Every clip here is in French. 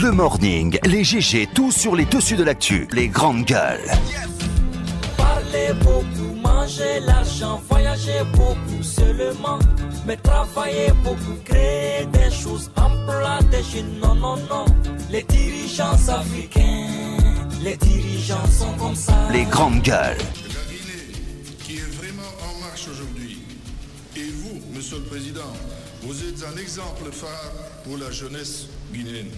Le morning, les GG, tout sur les dessus de l'actu, les grandes gueules. Parler beaucoup, manger l'argent, voyager beaucoup seulement, mais travailler beaucoup, créer des choses, emploi des jeunes, non, non, non. Les dirigeants africains, les dirigeants sont comme ça. Les grandes gueules. La Guinée, qui est vraiment en marche aujourd'hui, et vous, Monsieur le Président, vous êtes un exemple phare pour la jeunesse guinéenne.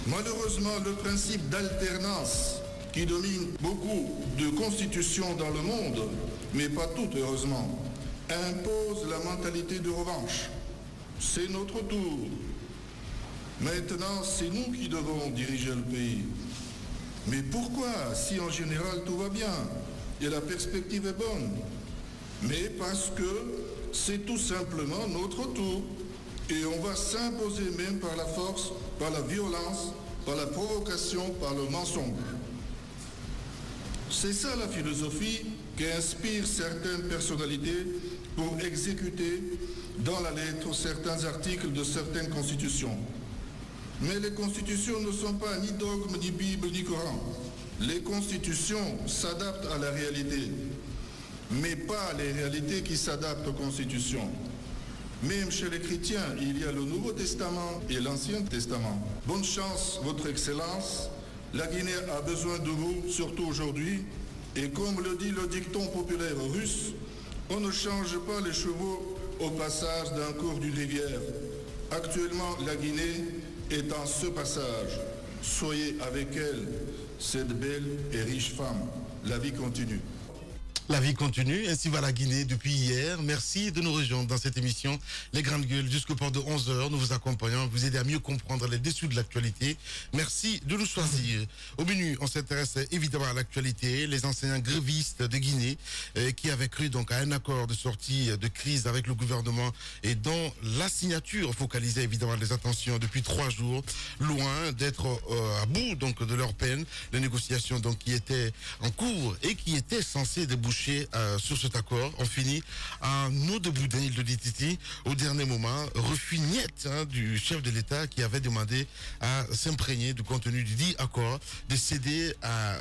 Malheureusement, le principe d'alternance qui domine beaucoup de constitutions dans le monde, mais pas toutes heureusement, impose la mentalité de revanche. C'est notre tour. Maintenant, c'est nous qui devons diriger le pays. Mais pourquoi, si en général tout va bien et la perspective est bonne? Mais parce que c'est tout simplement notre tour. Et on va s'imposer même par la force, par la violence, par la provocation, par le mensonge. C'est ça la philosophie qui inspire certaines personnalités pour exécuter dans la lettre certains articles de certaines constitutions. Mais les constitutions ne sont pas ni dogme, ni Bible, ni Coran. Les constitutions s'adaptent à la réalité, mais pas les réalités qui s'adaptent aux constitutions. Même chez les chrétiens, il y a le Nouveau Testament et l'Ancien Testament. Bonne chance, Votre Excellence. La Guinée a besoin de vous, surtout aujourd'hui. Et comme le dit le dicton populaire russe, on ne change pas les chevaux au passage d'un cours d'une rivière. Actuellement, la Guinée est dans ce passage. Soyez avec elle, cette belle et riche femme. La vie continue. La vie continue, ainsi va la Guinée depuis hier. Merci de nous rejoindre dans cette émission. Les grandes gueules, jusqu'au port de 11h, nous vous accompagnons, vous aider à mieux comprendre les dessous de l'actualité. Merci de nous choisir. Au menu, on s'intéresse évidemment à l'actualité. Les enseignants grévistes de Guinée qui avaient cru donc à un accord de sortie de crise avec le gouvernement et dont la signature focalisait évidemment les attentions depuis 3 jours, loin d'être à bout donc de leur peine. Les négociations donc qui étaient en cours et qui étaient censées déboucher sur cet accord. On finit en eau de boudin, il le dit Titi, au dernier moment, refus net du chef de l'État qui avait demandé à s'imprégner du contenu du dit accord, de céder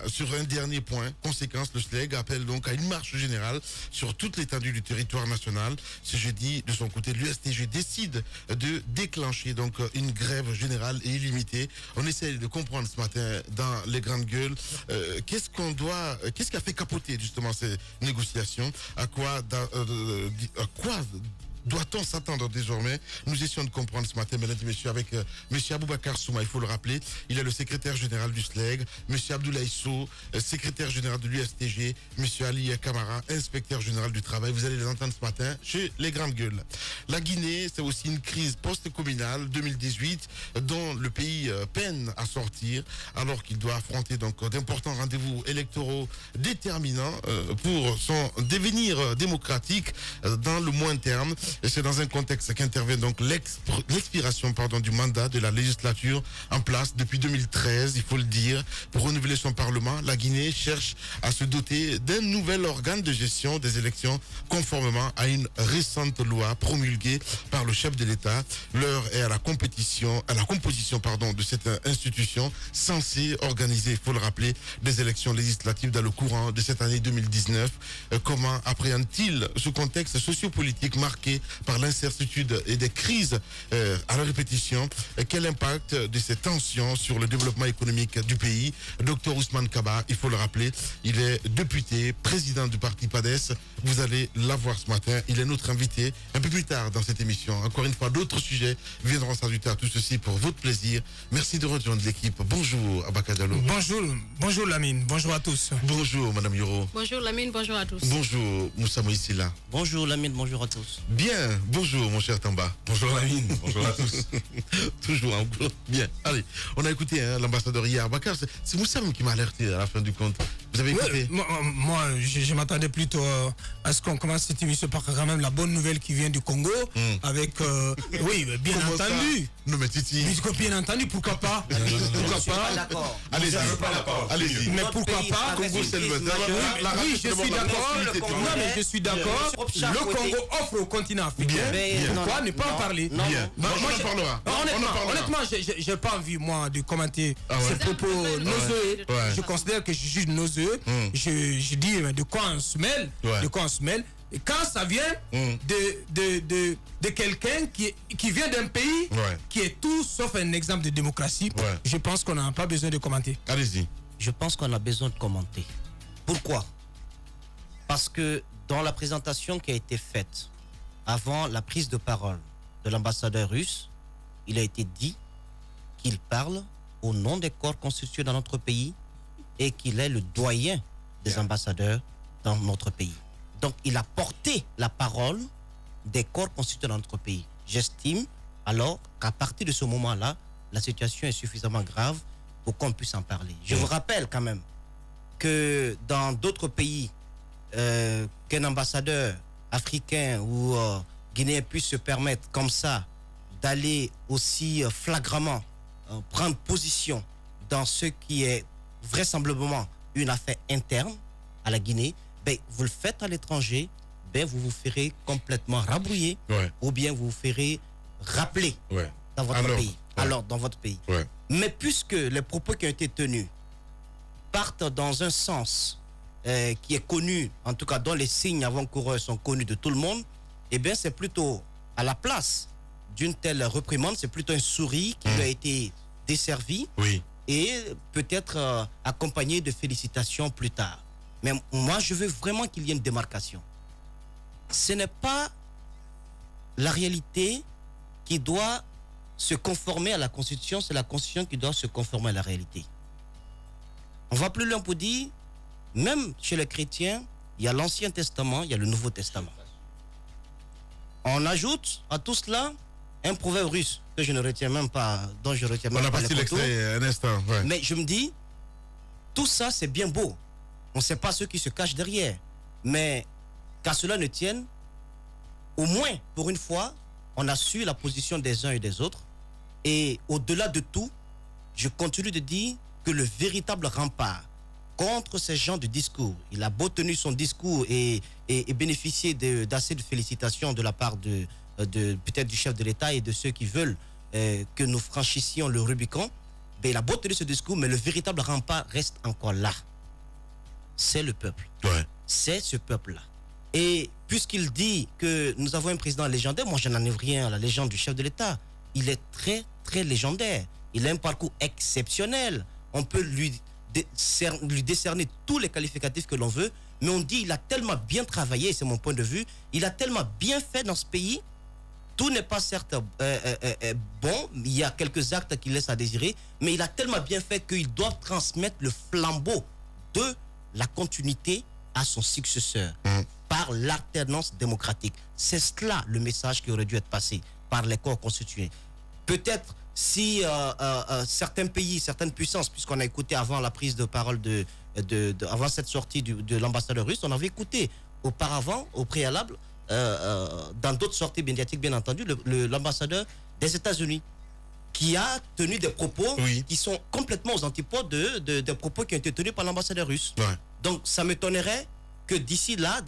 sur un dernier point. Conséquence, le SLEG appelle donc à une marche générale sur toute l'étendue du territoire national. Ce jeudi, de son côté, l'USTG décide de déclencher donc une grève générale et illimitée. On essaie de comprendre ce matin dans les grandes gueules qu'est-ce qui a fait capoter justement ces négociations, à quoi doit-on s'attendre désormais? Nous essayons de comprendre ce matin, mesdames et messieurs, avec M. Aboubacar Souma, il faut le rappeler. Il est le secrétaire général du SLEG. M. Abdoulaye Sow, secrétaire général de l'USTG. M. Ali Kamara, inspecteur général du travail. Vous allez les entendre ce matin chez les grandes gueules. La Guinée, c'est aussi une crise post-communale 2018 dont le pays peine à sortir alors qu'il doit affronter donc d'importants rendez-vous électoraux déterminants pour son devenir démocratique dans le moyen terme. Et c'est dans un contexte qu'intervient donc l'expiration du mandat de la législature en place depuis 2013, il faut le dire. Pour renouveler son parlement, la Guinée cherche à se doter d'un nouvel organe de gestion des élections conformément à une récente loi promulguée par le chef de l'État. L'heure est à la composition de cette institution censée organiser, il faut le rappeler, des élections législatives dans le courant de cette année 2019. Comment appréhende-t-il ce contexte sociopolitique marqué par l'incertitude et des crises à la répétition? Quel impact de ces tensions sur le développement économique du pays? Dr Ousmane Kaba, il faut le rappeler, il est député, président du parti PADES. Vous allez l'avoir ce matin. Il est notre invité un peu plus tard dans cette émission. Encore une fois, d'autres sujets viendront s'ajouter à tout ceci pour votre plaisir. Merci de rejoindre l'équipe. Bonjour Abaka Diallo. Bonjour Lamine, bonjour à tous. Bonjour Madame Yoro. Bonjour Lamine, bonjour à tous. Bonjour Moussa Moïsila. Bonjour Lamine, bonjour à tous. Bien, bonjour mon cher Tamba. Bonjour Lamine, bonjour à tous. Toujours bien. Allez, on a écouté l'ambassadeur hier. Bakar, c'est Moussa qui m'a alerté à la fin du compte. Vous avez écouté? Moi, je m'attendais plutôt à ce qu'on commence cette émission par quand même la bonne nouvelle qui vient du Congo, avec, oui, bien entendu. Non, mais Titi. Bien entendu, pourquoi pas? Pourquoi pas? D'accord. Allez-y. Mais pourquoi pas? Congo, c'est le Oui, je suis d'accord. Non, mais je suis d'accord. Le Congo offre au continent africain. Pourquoi ne pas en parler? Honnêtement, je n'ai pas envie, moi, de commenter ces propos nauséeux. Je considère que je juge nauséeux. Je dis de quoi on se mêle. De quoi on se mêle. Et quand ça vient de quelqu'un qui vient d'un pays qui est tout sauf un exemple de démocratie, je pense qu'on n'a pas besoin de commenter. Allez-y. Je pense qu'on a besoin de commenter. Pourquoi? Parce que dans la présentation qui a été faite avant la prise de parole de l'ambassadeur russe, il a été dit qu'il parle au nom des corps constitués dans notre pays et qu'il est le doyen des ambassadeurs dans notre pays. Donc, il a porté la parole des corps constitués dans notre pays. J'estime alors qu'à partir de ce moment-là, la situation est suffisamment grave pour qu'on puisse en parler. Je vous rappelle quand même que dans d'autres pays, qu'un ambassadeur africain ou guinéen puisse se permettre comme ça d'aller aussi flagramment prendre position dans ce qui est vraisemblablement une affaire interne à la Guinée, ben, vous le faites à l'étranger, ben, vous vous ferez complètement rabrouiller ou bien vous vous ferez rappeler dans votre pays. Alors, dans votre pays. Mais puisque les propos qui ont été tenus partent dans un sens qui est connu, en tout cas dont les signes avant-coureurs sont connus de tout le monde, eh bien c'est plutôt à la place d'une telle reprimande, c'est plutôt un sourire qui lui a été desservi et peut-être accompagné de félicitations plus tard. Mais moi, je veux vraiment qu'il y ait une démarcation. Ce n'est pas la réalité qui doit se conformer à la Constitution, c'est la Constitution qui doit se conformer à la réalité. On va plus loin pour dire, même chez les chrétiens, il y a l'Ancien Testament, il y a le Nouveau Testament. On ajoute à tout cela un proverbe russe que je ne retiens même pas, dont je retiens même pas les contours. Un instant. Mais je me dis, tout ça c'est bien beau. On ne sait pas ceux qui se cachent derrière. Mais qu'à cela ne tienne, au moins pour une fois, on a su la position des uns et des autres. Et au-delà de tout, je continue de dire que le véritable rempart contre ces genres de discours, il a beau tenir son discours et bénéficier d'assez de félicitations de la part de peut-être du chef de l'État et de ceux qui veulent que nous franchissions le Rubicon, ben, il a beau tenir ce discours, mais le véritable rempart reste encore là. C'est le peuple. C'est ce peuple-là. Et puisqu'il dit que nous avons un président légendaire, moi je n'en ai rien à la légende du chef de l'État. Il est très, très légendaire. Il a un parcours exceptionnel. On peut lui décerner tous les qualificatifs que l'on veut, mais on dit qu'il a tellement bien travaillé, c'est mon point de vue, il a tellement bien fait dans ce pays. Tout n'est pas certes bon, il y a quelques actes qui laissent à désirer, mais il a tellement bien fait qu'il doit transmettre le flambeau de la continuité à son successeur par l'alternance démocratique. C'est cela le message qui aurait dû être passé par les corps constitués. Peut-être si certains pays, certaines puissances, puisqu'on a écouté avant la prise de parole avant cette sortie de l'ambassadeur russe, on avait écouté auparavant, au préalable, dans d'autres sorties médiatiques, bien entendu, l'ambassadeur des États-Unis, qui a tenu des propos qui sont complètement aux antipodes des propos qui ont été tenus par l'ambassadeur russe. Donc, ça m'étonnerait que d'ici là,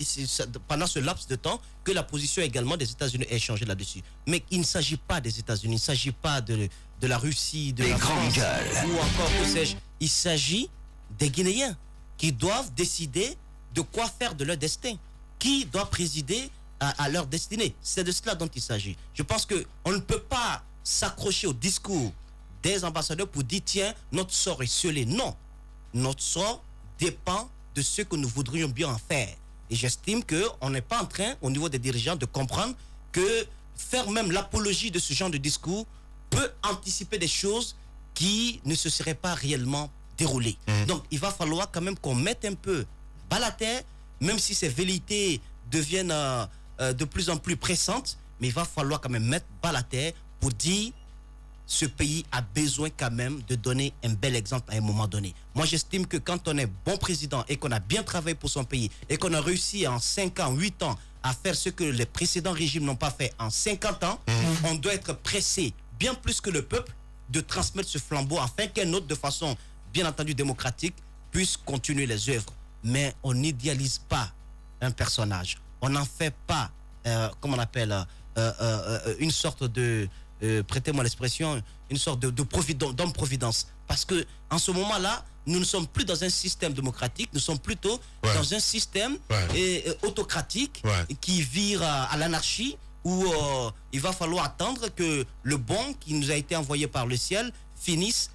pendant ce laps de temps, que la position également des États-Unis ait changé là-dessus. Mais il ne s'agit pas des États-Unis, il ne s'agit pas de la Russie, de la France, ou encore, que sais-je. Il s'agit des Guinéens qui doivent décider de quoi faire de leur destin, qui doit présider à leur destinée. C'est de cela dont il s'agit. Je pense qu'on ne peut pas s'accrocher au discours des ambassadeurs pour dire tiens, notre sort est scellé. Non, notre sort dépend de ce que nous voudrions bien en faire. Et j'estime qu'on n'est pas en train, au niveau des dirigeants, de comprendre que faire même l'apologie de ce genre de discours peut anticiper des choses qui ne se seraient pas réellement déroulées. Donc il va falloir quand même qu'on mette un peu bas la terre, même si ces velléités deviennent de plus en plus pressantes, mais il va falloir quand même mettre bas la terre pour dire ce pays a besoin quand même de donner un bel exemple à un moment donné. Moi, j'estime que quand on est bon président et qu'on a bien travaillé pour son pays et qu'on a réussi en 5 ans, 8 ans à faire ce que les précédents régimes n'ont pas fait en 50 ans, on doit être pressé, bien plus que le peuple, de transmettre ce flambeau afin qu'un autre, de façon bien entendu démocratique, puisse continuer les œuvres. Mais on n'idéalise pas un personnage. On n'en fait pas, comment on appelle, une sorte de... prêtez-moi l'expression, une sorte d'homme-providence. Parce que en ce moment-là, nous ne sommes plus dans un système démocratique, nous sommes plutôt dans un système autocratique qui vire à l'anarchie, où il va falloir attendre que le bon qui nous a été envoyé par le ciel finisse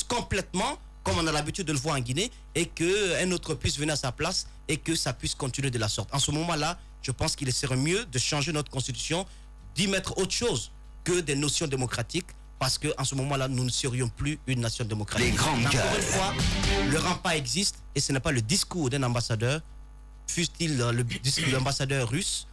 complètement, comme on a l'habitude de le voir en Guinée, et qu'un autre puisse venir à sa place et que ça puisse continuer de la sorte. En ce moment-là, je pense qu'il serait mieux de changer notre constitution, d'y mettre autre chose que des notions démocratiques, parce qu'en ce moment-là, nous ne serions plus une nation démocratique. Les grandes gueules. Encore une fois, le rempart existe, et ce n'est pas le discours d'un ambassadeur, fût-il l'ambassadeur russe,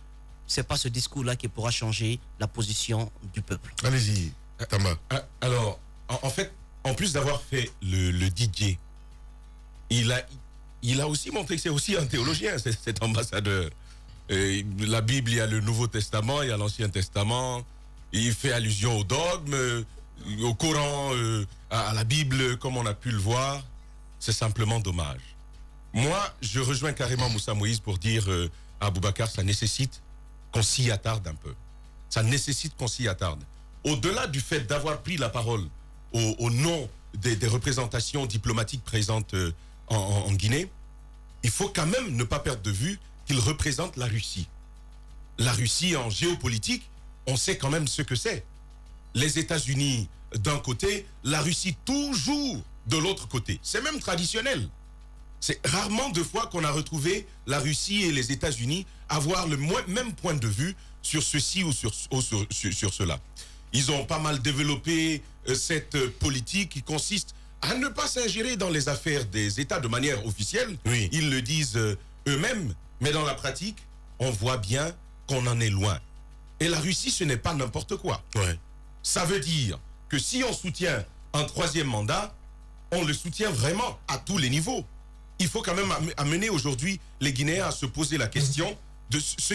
c'est pas ce discours-là qui pourra changer la position du peuple. Allez-y, Tamba. Alors, en fait, en plus d'avoir fait le DJ, il a aussi montré que c'est aussi un théologien, cet ambassadeur. La Bible, il y a le Nouveau Testament, il y a l'Ancien Testament. Il fait allusion au dogme, au Coran, à la Bible, comme on a pu le voir. C'est simplement dommage. Moi, je rejoins carrément Moussa Moïse pour dire à Boubacar, ça nécessite qu'on s'y attarde un peu. Ça nécessite qu'on s'y attarde. Au-delà du fait d'avoir pris la parole au nom des représentations diplomatiques présentes en Guinée, il faut quand même ne pas perdre de vue qu'il représente la Russie. La Russie en géopolitique, on sait quand même ce que c'est. Les États-Unis d'un côté, la Russie toujours de l'autre côté. C'est même traditionnel. C'est rarement deux fois qu'on a retrouvé la Russie et les États-Unis avoir le même point de vue sur ceci ou sur cela. Ils ont pas mal développé cette politique qui consiste à ne pas s'ingérer dans les affaires des États de manière officielle. Oui. Ils le disent eux-mêmes, mais dans la pratique, on voit bien qu'on en est loin. Et la Russie, ce n'est pas n'importe quoi. Ouais. Ça veut dire que si on soutient un troisième mandat, on le soutient vraiment à tous les niveaux. Il faut quand même amener aujourd'hui les Guinéens à se poser la question de ce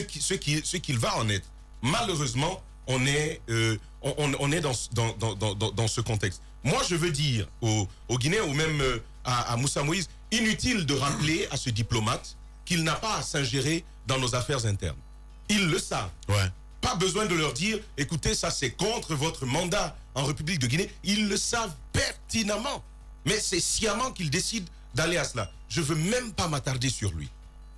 qu'il va en être. Malheureusement, on est dans ce contexte. Moi, je veux dire aux Guinéens ou même à Moussa Moïse, inutile de rappeler à ce diplomate qu'il n'a pas à s'ingérer dans nos affaires internes. Ils le savent. Ouais. Pas besoin de leur dire, écoutez, ça c'est contre votre mandat en République de Guinée. Ils le savent pertinemment. Mais c'est sciemment qu'ils décident d'aller à cela. Je ne veux même pas m'attarder sur lui.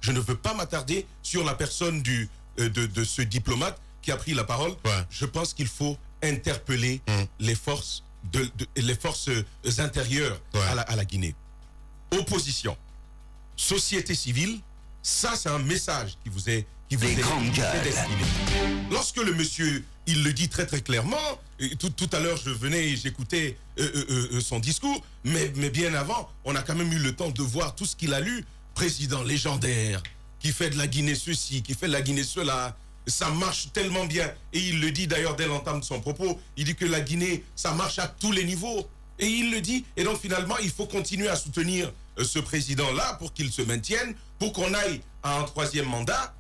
Je ne veux pas m'attarder sur la personne de ce diplomate qui a pris la parole. Ouais. Je pense qu'il faut interpeller les forces intérieures à la Guinée. Opposition, société civile, ça c'est un message qui vous est destiné. Lorsque le monsieur, il le dit très très clairement, tout à l'heure je venais et j'écoutais son discours, mais bien avant, on a quand même eu le temps de voir tout ce qu'il a lu. Président légendaire, qui fait de la Guinée ceci, qui fait de la Guinée cela, ça marche tellement bien. Et il le dit d'ailleurs dès l'entame de son propos, il dit que la Guinée, ça marche à tous les niveaux. Et il le dit, et donc finalement, il faut continuer à soutenir ce président-là pour qu'il se maintienne, pour qu'on aille à un troisième mandat.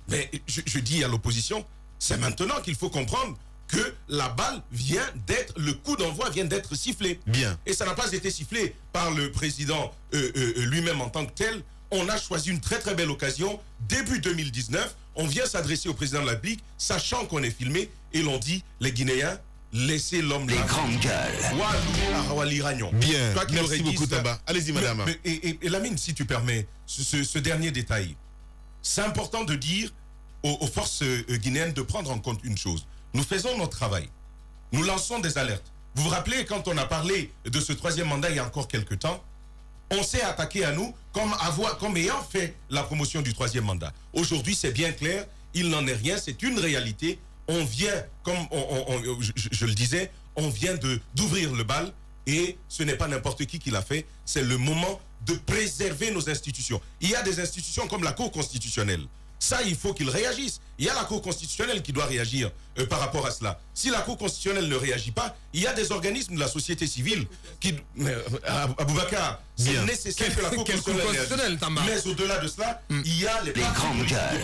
Mais je dis à l'opposition, c'est maintenant qu'il faut comprendre que la balle vient d'être, le coup d'envoi vient d'être sifflé. Bien. Et ça n'a pas été sifflé par le président lui-même en tant que tel. On a choisi une très très belle occasion. Début 2019, on vient s'adresser au président de la République, sachant qu'on est filmé, et l'on dit, les Guinéens, laissez l'homme là. Les grandes gueules. Bien, merci beaucoup Tamba. Allez-y madame. Et Lamine, si tu permets, ce dernier détail. C'est important de dire aux forces guinéennes de prendre en compte une chose. Nous faisons notre travail. Nous lançons des alertes. Vous vous rappelez, quand on a parlé de ce troisième mandat il y a encore quelques temps, on s'est attaqué à nous comme ayant fait la promotion du troisième mandat. Aujourd'hui, c'est bien clair, il n'en est rien, c'est une réalité. On vient, comme je le disais, on vient d'ouvrir le bal et ce n'est pas n'importe qui l'a fait. C'est le moment de préserver nos institutions. Il y a des institutions comme la Cour constitutionnelle. Ça, il faut qu'il réagisse. Il y a la Cour constitutionnelle qui doit réagir par rapport à cela. Si la Cour constitutionnelle ne réagit pas, il y a des organismes de la société civile qui... Aboubacar, c'est nécessaire que la Cour constitutionnelle réagisse. Mais au-delà de cela, il y a les grandes gueules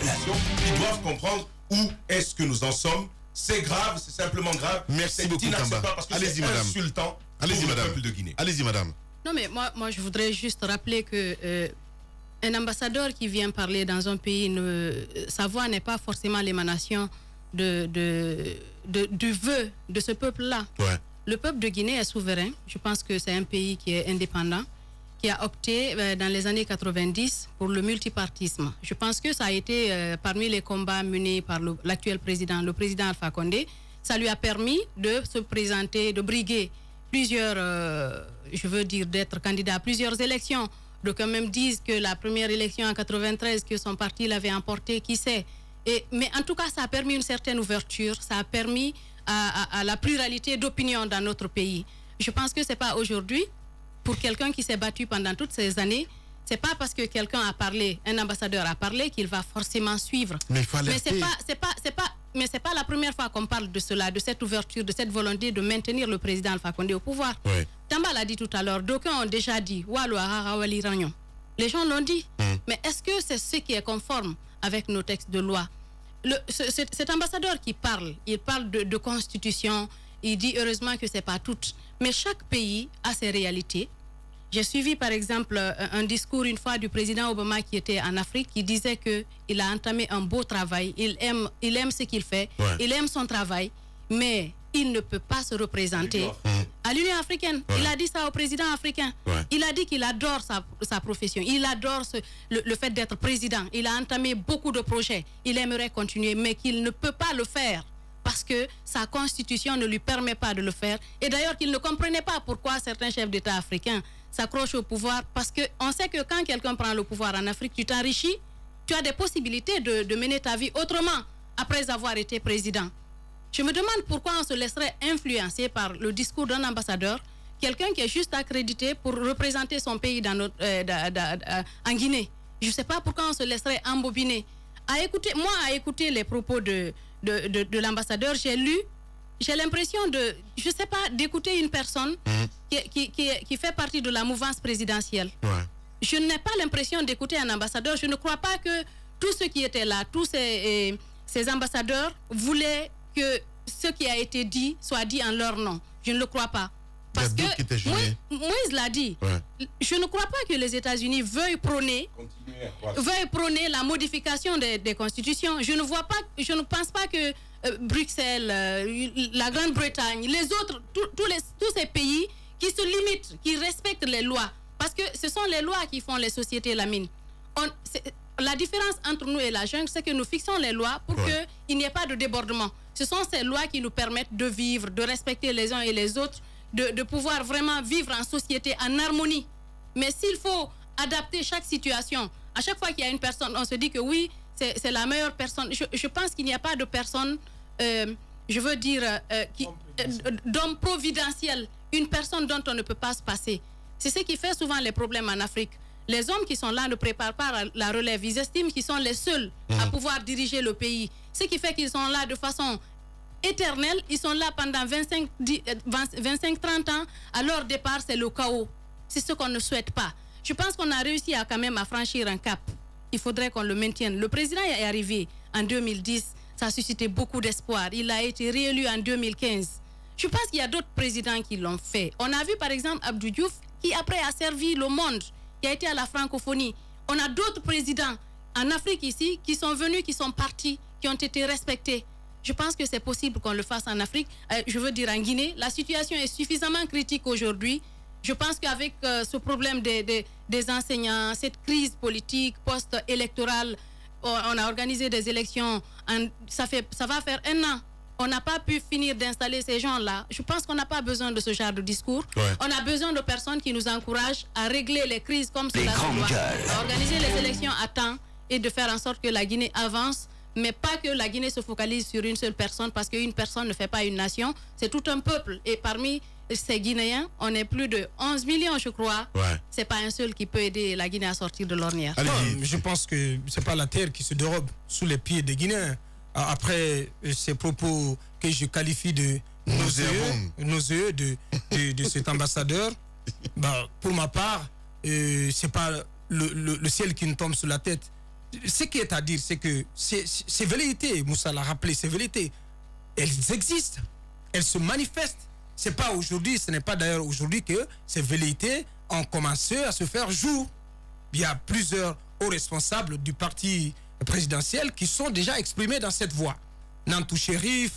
qui doivent comprendre où est-ce que nous en sommes. C'est grave, c'est simplement grave. Merci beaucoup, Tamba. Allez-y, madame. Insultant. Allez-y, madame. Peuple de Guinée. Allez-y, madame. Non, mais moi, je voudrais juste rappeler que un ambassadeur qui vient parler dans un pays, sa voix n'est pas forcément l'émanation du vœu de ce peuple-là. Ouais. Le peuple de Guinée est souverain. Je pense que c'est un pays qui est indépendant, qui a opté dans les années 90 pour le multipartisme. Je pense que ça a été parmi les combats menés par l'actuel président, le président Alpha Condé. Ça lui a permis de se présenter, de briguer plusieurs, je veux dire, d'être candidat à plusieurs élections. Donc, quand même disent que la première élection en 93, que son parti l'avait emporté, qui sait. Mais en tout cas, ça a permis une certaine ouverture, ça a permis à la pluralité d'opinions dans notre pays. Je pense que ce n'est pas aujourd'hui, pour quelqu'un qui s'est battu pendant toutes ces années, ce n'est pas parce que quelqu'un a parlé, un ambassadeur a parlé, qu'il va forcément suivre. Mais il faut alerter. Mais c'est pas la première fois qu'on parle de cela, de cette ouverture, de cette volonté de maintenir le président Alpha Condé au pouvoir. Ouais. Tamba l'a dit tout à l'heure, d'aucuns ont déjà dit les gens l'ont dit. Mais est-ce que c'est ce qui est conforme avec nos textes de loi? Cet ambassadeur qui parle, il parle de constitution, il dit heureusement que c'est pas tout. Mais chaque pays a ses réalités. J'ai suivi par exemple un discours une fois du président Obama qui était en Afrique, qui disait qu'il a entamé un beau travail, il aime ce qu'il fait, il aime son travail, mais il ne peut pas se représenter à l'Union africaine. Il a dit ça au président africain. Il a dit qu'il adore sa profession, il adore le fait d'être président, il a entamé beaucoup de projets, il aimerait continuer, mais qu'il ne peut pas le faire parce que sa constitution ne lui permet pas de le faire. Et d'ailleurs qu'il ne comprenait pas pourquoi certains chefs d'État africains s'accrochent au pouvoir, parce qu'on sait que quand quelqu'un prend le pouvoir en Afrique, tu t'enrichis, tu as des possibilités de mener ta vie autrement après avoir été président. Je me demande pourquoi on se laisserait influencer par le discours d'un ambassadeur, quelqu'un qui est juste accrédité pour représenter son pays en Guinée. Je ne sais pas pourquoi on se laisserait embobiner. À écouter les propos de l'ambassadeur, j'ai l'impression d'écouter une personne qui fait partie de la mouvance présidentielle. Je n'ai pas l'impression d'écouter un ambassadeur. Je ne crois pas que tous ceux qui étaient là, tous ces ambassadeurs voulaient que ce qui a été dit soit dit en leur nom. Je ne le crois pas. Parce que Moïse l'a dit. Je ne crois pas que les États-Unis veuillent prôner la modification des constitutions. Je ne pense pas que Bruxelles, la Grande-Bretagne, les autres, tous ces pays qui se limitent, qui respectent les lois. Parce que ce sont les lois qui font les sociétés la mine. La différence entre nous et la jungle, c'est que nous fixons les lois pour qu'il n'y ait pas de débordement. Ce sont ces lois qui nous permettent de vivre, de respecter les uns et les autres, de pouvoir vraiment vivre en société, en harmonie. Mais s'il faut adapter chaque situation, à chaque fois qu'il y a une personne, on se dit que oui, c'est la meilleure personne. Je pense qu'il n'y a pas de personne, je veux dire, d'homme providentiel, une personne dont on ne peut pas se passer. C'est ce qui fait souvent les problèmes en Afrique. Les hommes qui sont là ne préparent pas la relève. Ils estiment qu'ils sont les seuls à pouvoir diriger le pays. Ce qui fait qu'ils sont là de façon éternelle. Ils sont là pendant 25-30 ans. À leur départ, c'est le chaos. C'est ce qu'on ne souhaite pas. Je pense qu'on a réussi quand même à franchir un cap. Il faudrait qu'on le maintienne. Le président est arrivé en 2010. Ça a suscité beaucoup d'espoir. Il a été réélu en 2015. Je pense qu'il y a d'autres présidents qui l'ont fait. On a vu par exemple Abdou Diouf qui après a servi le monde, qui a été à la francophonie. On a d'autres présidents en Afrique ici qui sont venus, qui sont partis, qui ont été respectés. Je pense que c'est possible qu'on le fasse en Afrique. Je veux dire en Guinée, la situation est suffisamment critique aujourd'hui. Je pense qu'avec ce problème des enseignants, cette crise politique post-électorale, on a organisé des élections, ça va faire 1 an. On n'a pas pu finir d'installer ces gens-là. Je pense qu'on n'a pas besoin de ce genre de discours. On a besoin de personnes qui nous encouragent à régler les crises comme cela, à organiser les élections à temps et de faire en sorte que la Guinée avance, mais pas que la Guinée se focalise sur une seule personne, parce qu'une personne ne fait pas une nation. C'est tout un peuple. Et parmi ces Guinéens, on est plus de 11 millions, je crois. Ouais. C'est pas un seul qui peut aider la Guinée à sortir de l'ornière. Je pense que c'est pas la terre qui se dérobe sous les pieds des Guinéens. Après ces propos que je qualifie de nauséeux de cet ambassadeur, pour ma part, c'est pas le ciel qui nous tombe sur la tête. Ce qui est à dire, c'est que ces velléités, Moussa l'a rappelé, ces velléités, elles existent, elles se manifestent. C'est pas aujourd'hui, ce n'est pas d'ailleurs aujourd'hui que ces velléités ont commencé à se faire jour. Il y a plusieurs hauts responsables du parti présidentiel qui sont déjà exprimés dans cette voie. Nantou Chérif,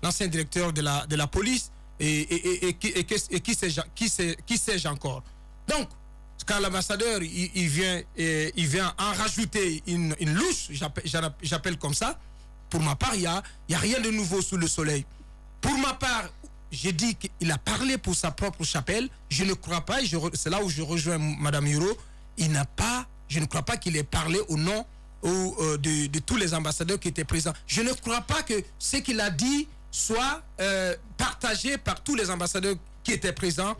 l'ancien directeur de la police, et qui sais-je encore. Donc, quand l'ambassadeur il vient en rajouter une louche, j'appelle comme ça, pour ma part, il y a rien de nouveau sous le soleil. Pour ma part, j'ai dit qu'il a parlé pour sa propre chapelle. Je ne crois pas, c'est là où je rejoins Mme Hiro, je ne crois pas qu'il ait parlé au nom de tous les ambassadeurs qui étaient présents. Je ne crois pas que ce qu'il a dit soit partagé par tous les ambassadeurs qui étaient présents.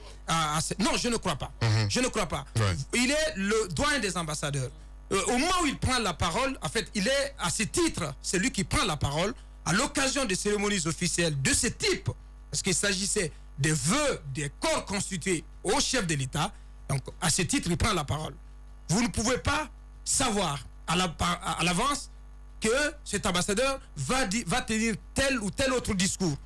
Non, je ne crois pas. Je ne crois pas. Ouais. Il est le doyen des ambassadeurs. Au moment où il prend la parole, en fait, il est à ce titre, c'est lui qui prend la parole à l'occasion de cérémonies officielles de ce type, parce qu'il s'agissait des vœux des corps constitués au chef de l'État. Donc, à ce titre, il prend la parole. Vous ne pouvez pas savoir à l'avance que cet ambassadeur va tenir tel ou tel autre discours.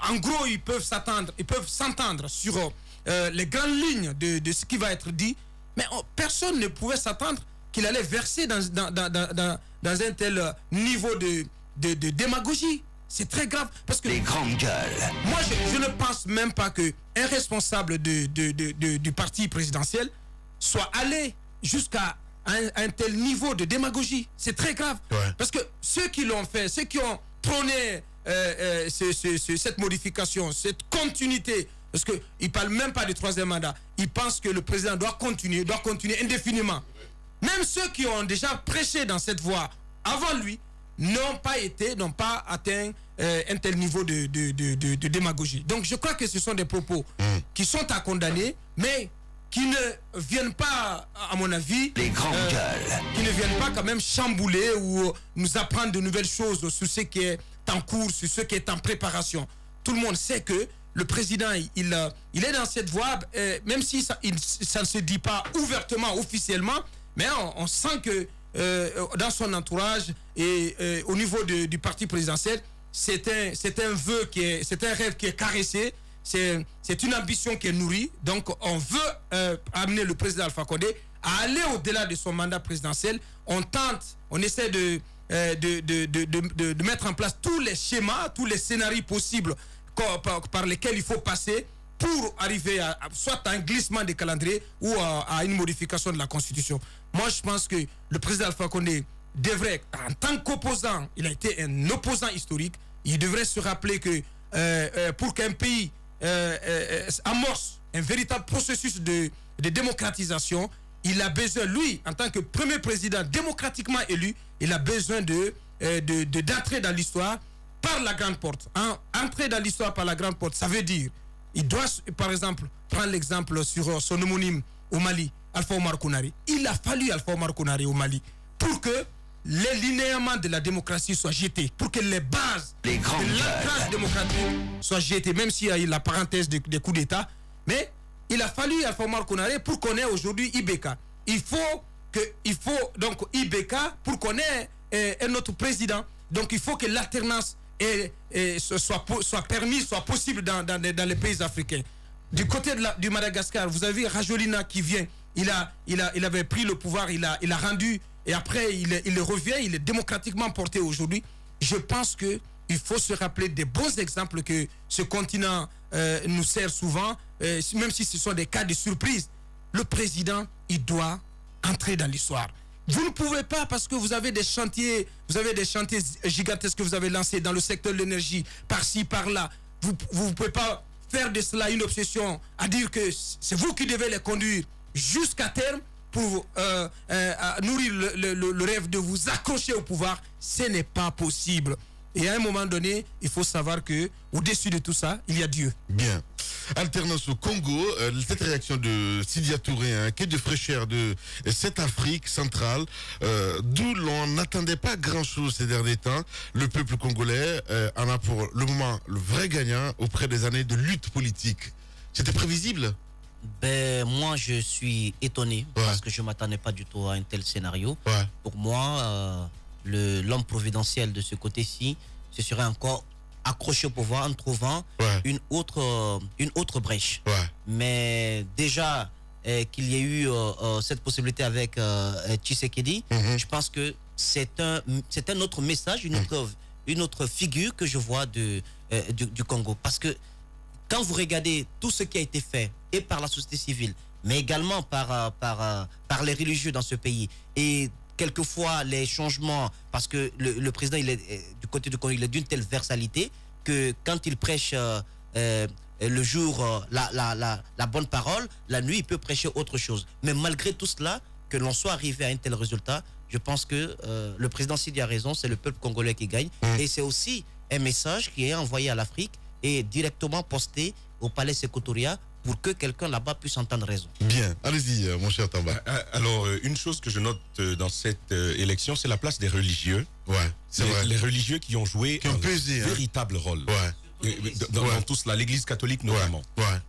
En gros, ils peuvent s'entendre sur les grandes lignes de ce qui va être dit, mais personne ne pouvait s'attendre qu'il allait verser dans un tel niveau de démagogie. C'est très grave. Parce que les grandes gueules. Moi, je ne pense même pas qu'un responsable du parti présidentiel soit allé jusqu'à un tel niveau de démagogie. C'est très grave. Ouais. Parce que ceux qui l'ont fait, ceux qui ont prôné cette modification, cette continuité, parce qu'ils ne parlent même pas du troisième mandat, ils pensent que le président doit continuer indéfiniment. Même ceux qui ont déjà prêché dans cette voie avant lui n'ont pas atteint un tel niveau de démagogie. Donc je crois que ce sont des propos qui sont à condamner, mais qui ne viennent pas, à mon avis, les grandes gueules, qui ne viennent pas quand même chambouler ou nous apprendre de nouvelles choses sur ce qui est en cours, sur ce qui est en préparation. Tout le monde sait que le président, il est dans cette voie, même si ça ne se dit pas ouvertement, officiellement, mais on sent que dans son entourage et au niveau du parti présidentiel, c'est un rêve qui est caressé, c'est une ambition qui est nourrie. Donc on veut amener le président Alpha Condé à aller au-delà de son mandat présidentiel. On essaie de mettre en place tous les schémas, tous les scénarios possibles par lesquels il faut passer pour arriver à soit un glissement des calendriers ou à une modification de la Constitution. Moi, je pense que le président Alpha Condé devrait, en tant qu'opposant, il a été un opposant historique, il devrait se rappeler que pour qu'un pays amorce un véritable processus de démocratisation, il a besoin, lui, en tant que premier président démocratiquement élu, il a besoin d'entrer dans l'histoire par la grande porte. Entrer dans l'histoire par la grande porte, ça veut dire, il doit, par exemple, prendre l'exemple sur son homonyme au Mali, Alpha Omar Kounari. Il a fallu Alpha Omar Kounari au Mali pour que les linéaments de la démocratie soient jetés, pour que les bases de l'ancrage démocratique soient jetées, même s'il y a eu la parenthèse des coups d'État. Mais il a fallu Alpha Omar Kounari pour qu'on ait aujourd'hui IBK. Il faut donc IBK pour qu'on ait un autre président. Donc il faut que l'alternance soit permise, soit possible dans les pays africains. Du côté du Madagascar, vous avez Rajolina qui vient. Il avait pris le pouvoir, il a rendu, et après il revient, il est démocratiquement porté aujourd'hui. Je pense qu'il faut se rappeler des bons exemples que ce continent nous sert souvent, même si ce sont des cas de surprise. Le président, il doit entrer dans l'histoire. Vous ne pouvez pas, parce que vous avez des chantiers gigantesques que vous avez lancés dans le secteur de l'énergie, par-ci, par-là. Vous ne pouvez pas faire de cela une obsession, à dire que c'est vous qui devez les conduire jusqu'à terme pour nourrir le rêve de vous accrocher au pouvoir. Ce n'est pas possible. Et à un moment donné, il faut savoir que au-dessus de tout ça, il y a Dieu. Bien. Alternance au Congo, cette réaction de Sidia Touré, hein, quai de fraîcheur de cette Afrique centrale, d'où l'on n'attendait pas grand-chose ces derniers temps. Le peuple congolais en a pour le moment le vrai gagnant auprès des années de lutte politique. C'était prévisible? Ben, moi, je suis étonné parce que je ne m'attendais pas du tout à un tel scénario. Pour moi, l'homme providentiel de ce côté-ci se serait encore accroché au pouvoir en trouvant une autre brèche. Mais déjà qu'il y ait eu cette possibilité avec Tshisekedi, je pense que c'est un autre message, une autre figure que je vois du Congo. Parce que quand vous regardez tout ce qui a été fait, et par la société civile, mais également par les religieux dans ce pays, et quelquefois les changements, parce que le président, il est du côté du Congo, il est d'une telle versalité que quand il prêche le jour la bonne parole, la nuit il peut prêcher autre chose. Mais malgré tout cela, que l'on soit arrivé à un tel résultat, je pense que le président Sidi a raison, c'est le peuple congolais qui gagne. Et c'est aussi un message qui est envoyé à l'Afrique et directement posté au palais Sékou Touré pour que quelqu'un là-bas puisse entendre raison. Bien, allez-y mon cher Tamba. Alors, une chose que je note dans cette élection, c'est la place des religieux. C'est vrai. Les religieux qui ont joué un véritable rôle. Dans tout cela, l'Église catholique notamment.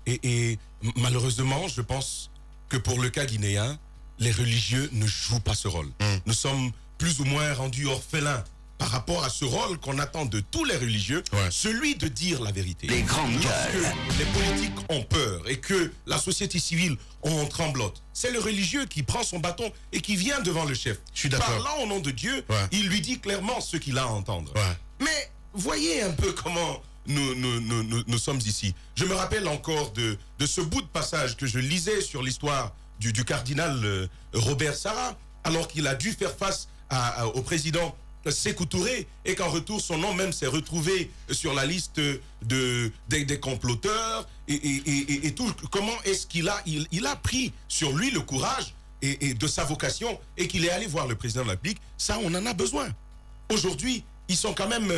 Et malheureusement, je pense que pour le cas guinéen, les religieux ne jouent pas ce rôle. Nous sommes plus ou moins rendus orphelins par rapport à ce rôle qu'on attend de tous les religieux, celui de dire la vérité. Les grandes gueules. Les politiques ont peur et que la société civile en tremblote, c'est le religieux qui prend son bâton et qui vient devant le chef. Je suis d'accord. Parlant au nom de Dieu, il lui dit clairement ce qu'il a à entendre. Mais voyez un peu comment nous sommes ici. Je me rappelle encore de ce bout de passage que je lisais sur l'histoire du cardinal Robert Sarah, alors qu'il a dû faire face au président Sékou Touré, et qu'en retour son nom même s'est retrouvé sur la liste des comploteurs et tout. Comment est-ce qu'il a pris sur lui le courage et de sa vocation, et qu'il est allé voir le président de la République? Ça, on en a besoin. Aujourd'hui, ils ont quand même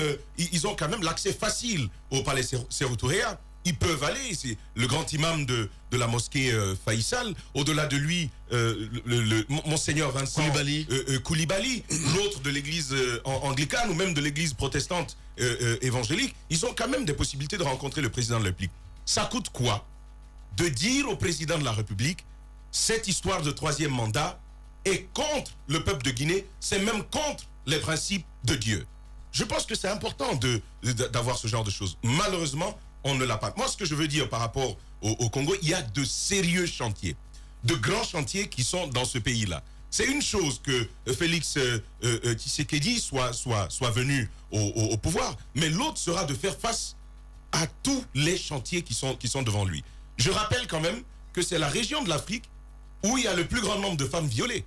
l'accès facile au palais Sékou Touré. Ils peuvent aller, c'est le grand imam de la mosquée Faïsal, au-delà de lui, Monseigneur Vincent Koulibaly, l'autre de l'église anglicane ou même de l'église protestante évangélique. Ils ont quand même des possibilités de rencontrer le président de la République. Ça coûte quoi de dire au président de la République, cette histoire de troisième mandat est contre le peuple de Guinée, c'est même contre les principes de Dieu. Je pense que c'est important d'avoir ce genre de choses. Malheureusement, on ne l'a pas. Moi, ce que je veux dire par rapport au Congo, il y a de sérieux chantiers, de grands chantiers qui sont dans ce pays-là. C'est une chose que Félix Tshisekedi soit venu au pouvoir, mais l'autre sera de faire face à tous les chantiers qui sont devant lui. Je rappelle quand même que c'est la région de l'Afrique où il y a le plus grand nombre de femmes violées.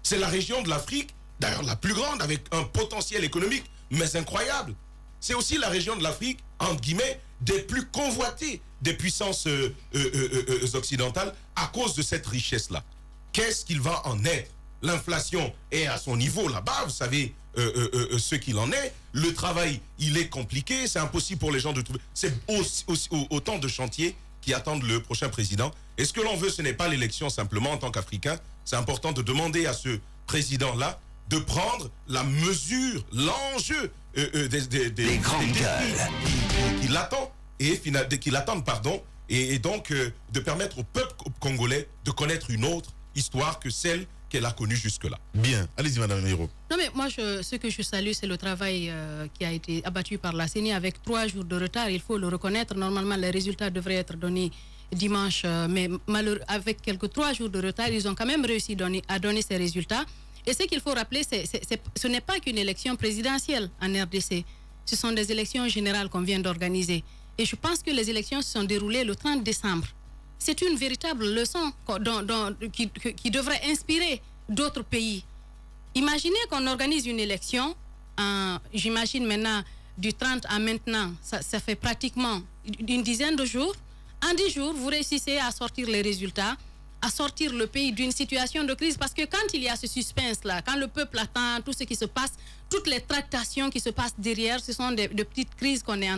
C'est la région de l'Afrique, d'ailleurs la plus grande, avec un potentiel économique, mais incroyable. C'est aussi la région de l'Afrique, entre guillemets, des plus convoitées des puissances occidentales à cause de cette richesse-là. Qu'est-ce qu'il va en être? L'inflation est à son niveau là-bas, vous savez ce qu'il en est. Le travail, il est compliqué, c'est impossible pour les gens de trouver. C'est autant de chantiers qui attendent le prochain président. Et ce que l'on veut, ce n'est pas l'élection simplement en tant qu'Africain. C'est important de demander à ce président-là de prendre la mesure, l'enjeu des grandes gueules qui l'attendent et donc de permettre au peuple congolais de connaître une autre histoire que celle qu'elle a connue jusque-là. Bien, allez-y Madame Nairo. Non mais moi ce que je salue, c'est le travail qui a été abattu par la CENI avec 3 jours de retard, il faut le reconnaître. Normalement les résultats devraient être donnés dimanche, mais avec quelques 3 jours de retard, ils ont quand même réussi à donner ces résultats. Et ce qu'il faut rappeler, ce n'est pas qu'une élection présidentielle en RDC. Ce sont des élections générales qu'on vient d'organiser. Et je pense que les élections se sont déroulées le 30 décembre. C'est une véritable leçon qui devrait inspirer d'autres pays. Imaginez qu'on organise une élection, j'imagine maintenant, du 30 à maintenant, ça fait pratiquement une dizaine de jours. En 10 jours, vous réussissez à sortir les résultats, à sortir le pays d'une situation de crise. Parce que quand il y a ce suspense-là, quand le peuple attend tout ce qui se passe, toutes les tractations qui se passent derrière, ce sont de petites crises qu'on est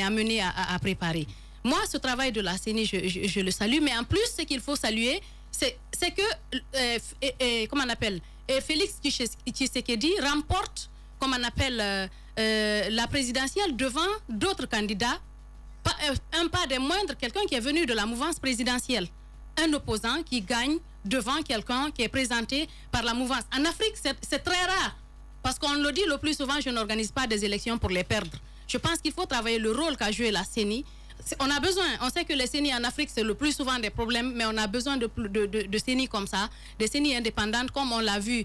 amené à préparer. Moi, ce travail de la CENI, je le salue, mais en plus, ce qu'il faut saluer, c'est que, comment on appelle, Félix Tshisekedi remporte, comme on appelle, la présidentielle devant d'autres candidats, un pas des moindres, quelqu'un qui est venu de la mouvance présidentielle, un opposant qui gagne devant quelqu'un qui est présenté par la mouvance. En Afrique, c'est très rare, parce qu'on le dit le plus souvent, je n'organise pas des élections pour les perdre. Je pense qu'il faut travailler le rôle qu'a joué la CENI. On a besoin, on sait que les CENI en Afrique, c'est le plus souvent des problèmes, mais on a besoin de CENI comme ça, des CENI indépendantes, comme on l'a vu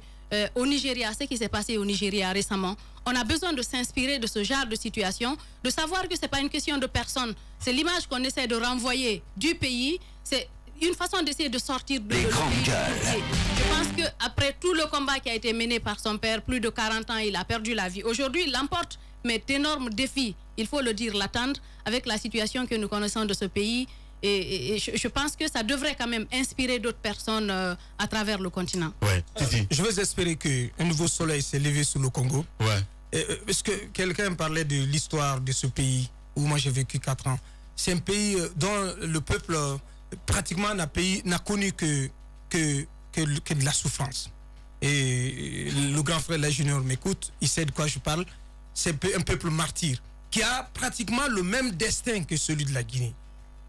au Nigeria, ce qui s'est passé au Nigeria récemment. On a besoin de s'inspirer de ce genre de situation, de savoir que ce n'est pas une question de personne. C'est l'image qu'on essaie de renvoyer du pays. C'est une façon d'essayer de sortir de les grandes gueules. Je pense qu'après tout le combat qui a été mené par son père, plus de 40 ans, il a perdu la vie. Aujourd'hui, il l'emporte, mais d'énormes défis, il faut le dire, l'attendre avec la situation que nous connaissons de ce pays. Et je pense que ça devrait quand même inspirer d'autres personnes à travers le continent. Ouais. Je veux espérer qu'un nouveau soleil s'est levé sur le Congo. Ouais. Parce que quelqu'un parlait de l'histoire de ce pays où moi j'ai vécu 4 ans. C'est un pays dont le peuple pratiquement n'a connu que de la souffrance. Et le grand frère La Junior m'écoute, il sait de quoi je parle. C'est un peuple martyr qui a pratiquement le même destin que celui de la Guinée.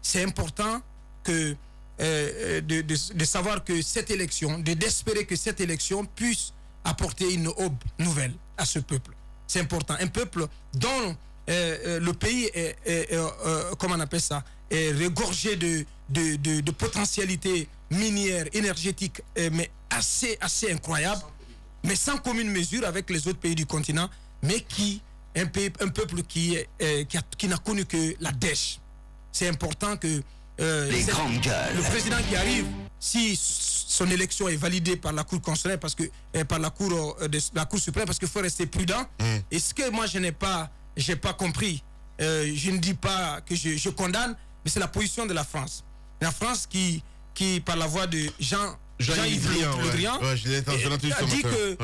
C'est important que, de savoir que cette élection, d'espérer que cette élection puisse apporter une aube nouvelle à ce peuple. C'est important. Un peuple dont le pays est comment on appelle ça, est regorgé de potentialités minières, énergétiques, mais assez incroyables, mais sans commune mesure avec les autres pays du continent, mais un peuple qui n'a connu que la dèche. C'est important que le président qui arrive, si son élection est validée par la Cour constitutionnelle, parce que par la Cour suprême, parce qu'il faut rester prudent. Et ce que moi j'ai pas compris, je ne dis pas que je condamne, mais c'est la position de la France. La France qui par la voix de Jean-Yves Le Drian, a dit que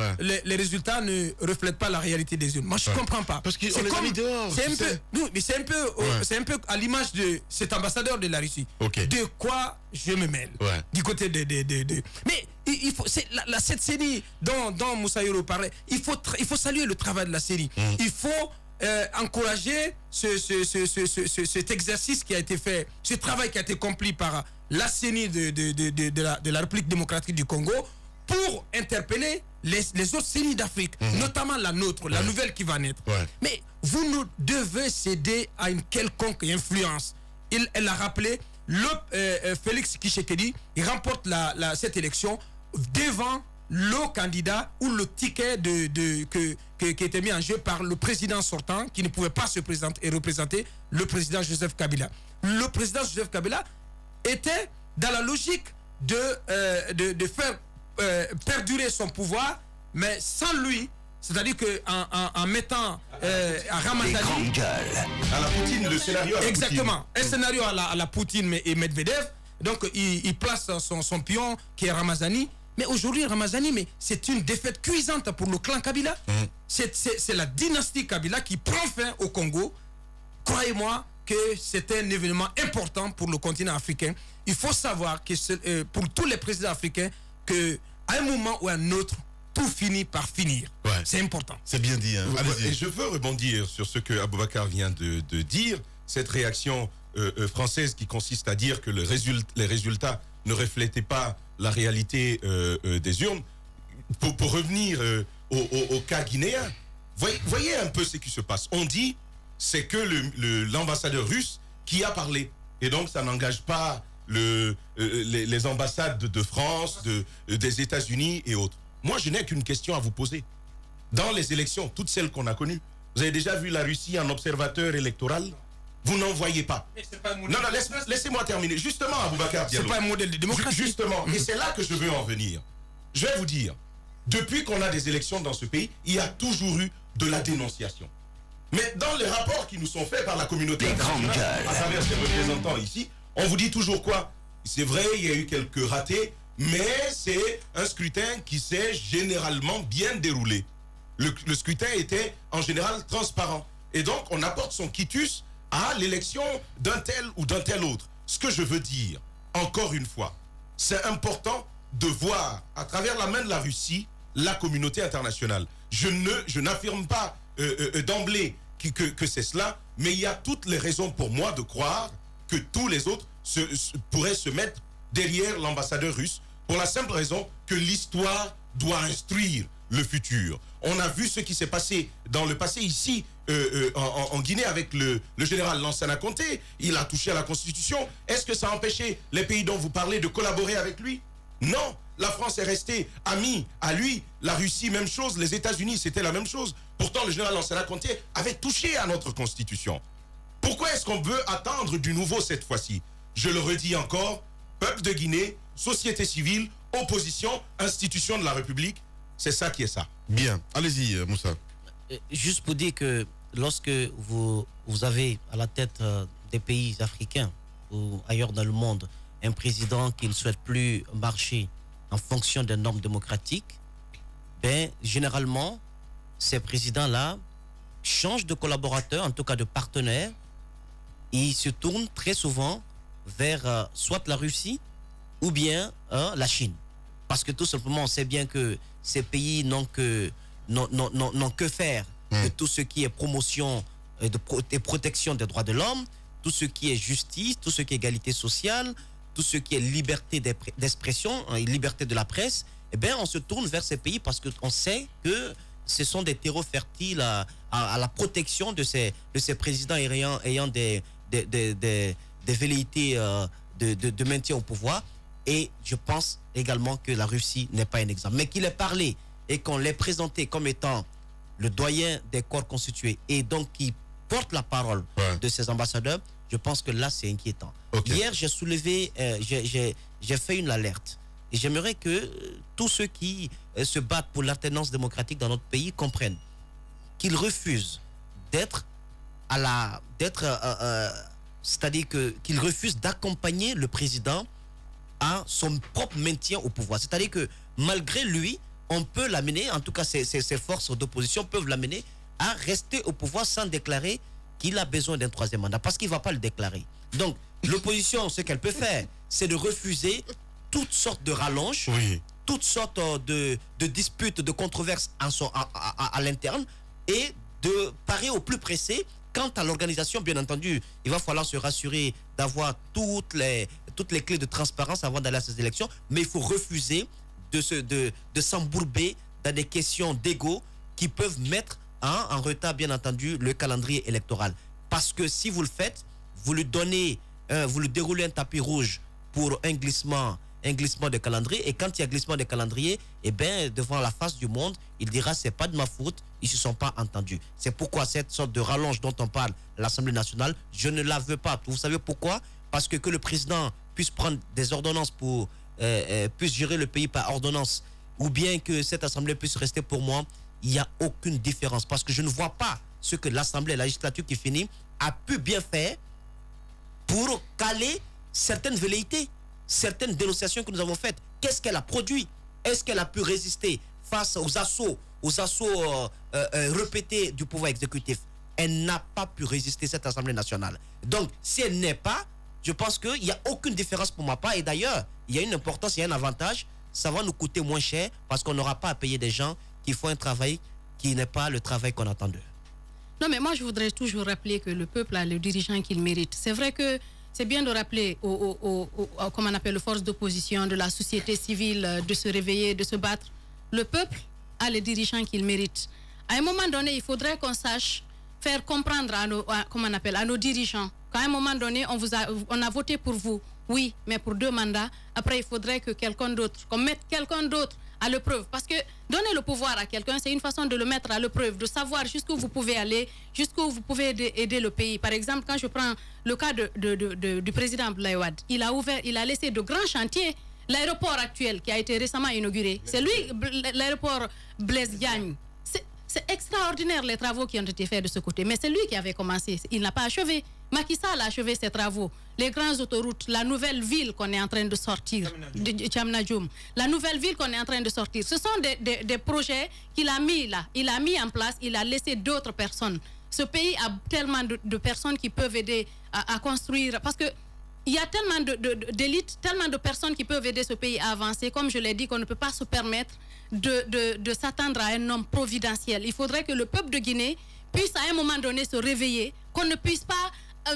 les résultats ne reflètent pas la réalité des urnes. Moi, je ne comprends pas. Parce qu'on les a mis dehors. C'est un peu à l'image de cet ambassadeur de la Russie. De quoi je me mêle du côté de... Mais il faut, cette CENI dont Moussa Yoro parlait, il faut saluer le travail de la CENI. Il faut encourager cet exercice qui a été fait, ce travail qui a été accompli par la CENI de la République démocratique du Congo pour interpeller les autres CENI d'Afrique, notamment la nôtre, la nouvelle qui va naître. Mais vous nous devez céder à une quelconque influence. Elle a rappelé, Félix Tshisekedi, il remporte cette élection devant le candidat ou le ticket qui était mis en jeu par le président sortant qui ne pouvait pas se présenter et représenter le président Joseph Kabila. Le président Joseph Kabila était dans la logique de faire perdurer son pouvoir, mais sans lui, c'est-à-dire qu'en mettant à Ramazani, à la Poutine, le scénario à la exactement, Poutine. Un scénario à la Poutine et Medvedev. Donc il place son pion qui est Ramazani. Mais aujourd'hui, Ramazani, c'est une défaite cuisante pour le clan Kabila. C'est la dynastie Kabila qui prend fin au Congo. Croyez-moi que c'est un événement important pour le continent africain. Il faut savoir que pour tous les présidents africains, qu'à un moment ou à un autre, tout finit par finir. C'est important. C'est bien dit. Hein. Et je veux rebondir sur ce que Aboubacar vient de dire. Cette réaction française qui consiste à dire que les résultats ne reflétaient pas la réalité des urnes. Pour revenir au cas guinéen, voyez un peu ce qui se passe. On dit c'est que l'ambassadeur russe qui a parlé. Et donc ça n'engage pas les ambassades de France, des États-Unis et autres. Moi, je n'ai qu'une question à vous poser. Dans les élections, toutes celles qu'on a connues, vous avez déjà vu la Russie en observateur électoral? Vous n'en voyez pas. Non, laissez-moi terminer. Justement, Aboubacar Diallo. C'est pas un modèle de démocratie. Justement, et c'est là que je veux en venir. Je vais vous dire, depuis qu'on a des élections dans ce pays, il y a toujours eu de la dénonciation. Mais dans les rapports qui nous sont faits par la communauté internationale, à travers ses représentants ici, on vous dit toujours quoi? C'est vrai, il y a eu quelques ratés, mais c'est un scrutin qui s'est généralement bien déroulé. Le scrutin était en général transparent. Et donc, on apporte son quitus à l'élection d'un tel ou d'un tel autre. Ce que je veux dire, encore une fois, c'est important de voir à travers la main de la Russie la communauté internationale. Je n'affirme pas d'emblée que c'est cela, mais il y a toutes les raisons pour moi de croire que tous les autres pourraient se mettre derrière l'ambassadeur russe pour la simple raison que l'histoire doit instruire le futur. On a vu ce qui s'est passé dans le passé ici en Guinée avec le général Lansana Conté. Il a touché à la Constitution. Est-ce que ça a empêché les pays dont vous parlez de collaborer avec lui? Non. La France est restée amie à lui. La Russie, même chose. Les États-Unis, c'était la même chose. Pourtant, le général Lansana Conté avait touché à notre Constitution. Pourquoi est-ce qu'on veut attendre du nouveau cette fois-ci? Je le redis encore, peuple de Guinée, société civile, opposition, institution de la République, c'est ça qui est ça. Bien, allez-y Moussa. Juste pour dire que lorsque vous avez à la tête des pays africains ou ailleurs dans le monde un président qui ne souhaite plus marcher en fonction des normes démocratiques, ben, généralement, ces présidents-là changent de collaborateurs, en tout cas de partenaires. Ils se tournent très souvent vers soit la Russie ou bien la Chine. Parce que tout simplement, on sait bien que ces pays n'ont que faire de tout ce qui est promotion et protection des droits de l'homme, tout ce qui est justice, tout ce qui est égalité sociale, tout ce qui est liberté d'expression, liberté de la presse. Eh bien, on se tourne vers ces pays parce qu'on sait que ce sont des terreaux fertiles à la protection de ces présidents ayant des velléités de maintien au pouvoir. Et je pense également que la Russie n'est pas un exemple. Mais qu'il ait parlé et qu'on l'ait présenté comme étant le doyen des corps constitués et donc qui porte la parole de ces ambassadeurs, je pense que là, c'est inquiétant. Okay. Hier, j'ai soulevé, j'ai fait une alerte. Et j'aimerais que tous ceux qui se battent pour l'alternance démocratique dans notre pays comprennent qu'ils refusent c'est-à-dire qu'ils refusent d'accompagner le président à son propre maintien au pouvoir. C'est-à-dire que malgré lui, on peut l'amener, en tout cas ses forces d'opposition peuvent l'amener à rester au pouvoir sans déclarer qu'il a besoin d'un troisième mandat, parce qu'il ne va pas le déclarer. Donc, l'opposition, ce qu'elle peut faire, c'est de refuser toutes sortes de rallonges, toutes sortes de disputes, de controverses à l'interne, et de parer au plus pressé. Quant à l'organisation, bien entendu, il va falloir se rassurer d'avoir toutes les clés de transparence avant d'aller à ces élections, mais il faut refuser de s'embourber dans des questions d'ego qui peuvent mettre en retard, bien entendu, le calendrier électoral. Parce que si vous le faites, vous lui déroulez un tapis rouge pour un glissement de calendrier, et quand il y a glissement de calendrier, eh bien, devant la face du monde, il dira c'est pas de ma faute, ils se sont pas entendus. C'est pourquoi cette sorte de rallonge dont on parle à l'Assemblée nationale, je ne la veux pas. Vous savez pourquoi? Parce que le président puisse prendre des ordonnances puisse gérer le pays par ordonnance, ou bien que cette Assemblée puisse rester pour moi, il n'y a aucune différence. Parce que je ne vois pas ce que l'Assemblée, la législature qui finit, a pu bien faire pour caler certaines velléités, certaines dénonciations que nous avons faites. Qu'est-ce qu'elle a produit? Est-ce qu'elle a pu résister face aux assauts répétés du pouvoir exécutif? Elle n'a pas pu résister, cette Assemblée nationale. Donc, si elle n'est pas, je pense qu'il n'y a aucune différence pour ma part. Et d'ailleurs, il y a une importance, il y a un avantage. Ça va nous coûter moins cher parce qu'on n'aura pas à payer des gens qui font un travail qui n'est pas le travail qu'on attend d'eux. Non, mais moi, je voudrais toujours rappeler que le peuple a le dirigeant qu'il mérite. C'est vrai que c'est bien de rappeler comment on appelle, aux forces d'opposition, de la société civile, de se réveiller, de se battre. Le peuple a les dirigeants qu'il mérite. À un moment donné, il faudrait qu'on sache faire comprendre à nos dirigeants qu'à un moment donné, on a voté pour vous, oui, mais pour 2 mandats. Après, il faudrait que qu'on mette quelqu'un d'autre à l'épreuve. Parce que donner le pouvoir à quelqu'un, c'est une façon de le mettre à l'épreuve, de savoir jusqu'où vous pouvez aller, jusqu'où vous pouvez aider le pays. Par exemple, quand je prends le cas du président Abdoulaye Wade, il a laissé de grands chantiers. L'aéroport actuel qui a été récemment inauguré, c'est lui, l'aéroport Blaise Diagne. C'est extraordinaire les travaux qui ont été faits de ce côté. Mais c'est lui qui avait commencé. Il n'a pas achevé. Macky Sall a achevé ses travaux. Les grandes autoroutes, la nouvelle ville qu'on est en train de sortir, Tchamnadjoum, la nouvelle ville qu'on est en train de sortir, ce sont des projets qu'il a mis là. Il a mis en place, il a laissé d'autres personnes. Ce pays a tellement de personnes qui peuvent aider à construire. Parce que il y a tellement d'élites, tellement de personnes qui peuvent aider ce pays à avancer. Comme je l'ai dit, qu'on ne peut pas se permettre de s'attendre à un homme providentiel. Il faudrait que le peuple de Guinée puisse à un moment donné se réveiller, qu'on ne puisse pas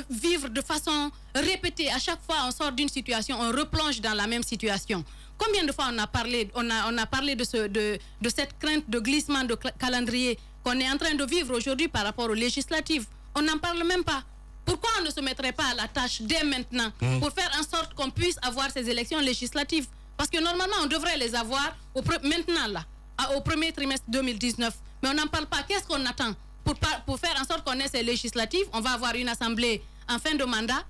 vivre de façon répétée. À chaque fois on sort d'une situation, on replonge dans la même situation. Combien de fois on a parlé de cette crainte de glissement de calendrier qu'on est en train de vivre aujourd'hui par rapport aux législatives? On n'en parle même pas. Pourquoi on ne se mettrait pas à la tâche dès maintenant pour faire en sorte qu'on puisse avoir ces élections législatives? Parce que normalement, on devrait les avoir maintenant, là, au premier trimestre 2019. Mais on n'en parle pas. Qu'est-ce qu'on attend pour faire en sorte qu'on ait ces législatives? On va avoir une assemblée en fin de mandat.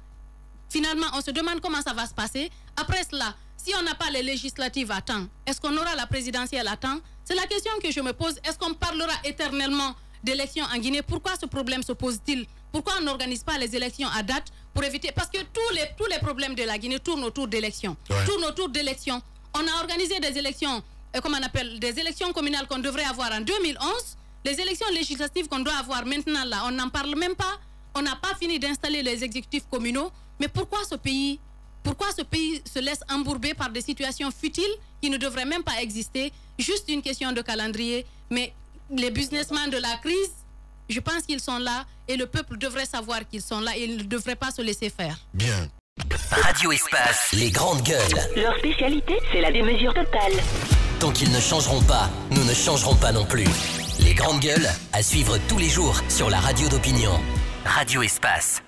Finalement, on se demande comment ça va se passer. Après cela, si on n'a pas les législatives à temps, est-ce qu'on aura la présidentielle à temps? C'est la question que je me pose. Est-ce qu'on parlera éternellement d'élections en Guinée? Pourquoi ce problème se pose-t-il? Pourquoi on n'organise pas les élections à date pour éviter? Parce que tous les problèmes de la Guinée tournent autour d'élections. Tournent autour d'élections. On a organisé des élections, comment on appelle, des élections communales qu'on devrait avoir en 2011. Les élections législatives qu'on doit avoir maintenant là, on n'en parle même pas. On n'a pas fini d'installer les exécutifs communaux. Mais pourquoi ce pays se laisse embourber par des situations futiles qui ne devraient même pas exister? Juste une question de calendrier. Mais les businessmen de la crise, je pense qu'ils sont là et le peuple devrait savoir qu'ils sont là et il ne devrait pas se laisser faire. Bien. Radio Espace, les grandes gueules. Leur spécialité, c'est la démesure totale. Tant qu'ils ne changeront pas, nous ne changerons pas non plus. Les grandes gueules, à suivre tous les jours sur la radio d'opinion. Radio Espace.